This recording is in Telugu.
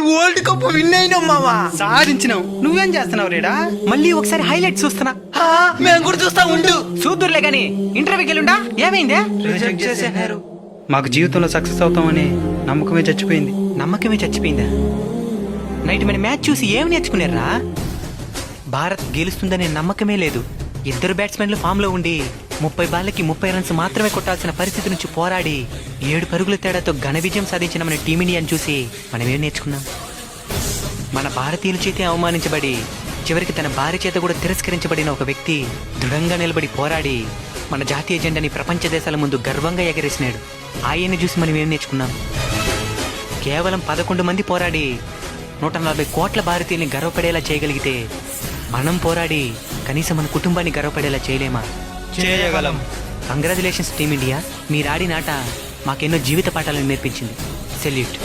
వరల్డ్ కప్ విన్ అయినాం మావా. సాధించినావు. నువ్వేం చేస్తున్నావు రేడా? మళ్ళీ ఒకసారి హైలైట్ చూస్తున్నా. మేము కూడా చూస్తా ఉండు. చూద్దురులే గాని ఇంటర్వ్యూకి వెళ్ళుండా ఏమైందే? రిజెక్ట్ చేసేనారు. మాకు జీవితంలో సక్సెస్ అవుతామని నమ్మకమే చచ్చిపోయింది. నమ్మకమే చచ్చిపోయిందా? నైట్ మన మ్యాచ్ చూసి ఏమి నేర్చుకున్నారా? భారత్ గెలుస్తుందనే నమ్మకమే లేదు. ఇద్దరు బ్యాట్స్మెన్లు ఫామ్ లో ఉండి 30 బాళ్ళకి 30 రన్స్ మాత్రమే కొట్టాల్సిన పరిస్థితి నుంచి పోరాడి 7 పరుగుల తేడాతో ఘన విజయం సాధించిన మన టీమిండియాని చూసి మనం ఏం నేర్చుకున్నాం? మన భారతీయుల చేతే అవమానించబడి చివరికి తన భార్య చేత కూడా తిరస్కరించబడిన ఒక వ్యక్తి దృఢంగా నిలబడి పోరాడి మన జాతీయ జెండాని ప్రపంచ దేశాల ముందు గర్వంగా ఎగరేసినాడు. ఆయన్ని చూసి మనం ఏం నేర్చుకున్నాం? కేవలం 11 మంది పోరాడి 140 కోట్ల భారతీయుల్ని గర్వపడేలా చేయగలిగితే మనం పోరాడి కనీసం మన కుటుంబాన్ని గర్వపడేలా చేయలేమా? చేయగలం. Congratulations team India. మీరు ఆడిన ఆట మాకెన్నో జీవిత పాఠాలను నేర్పించింది. సెల్యూట్.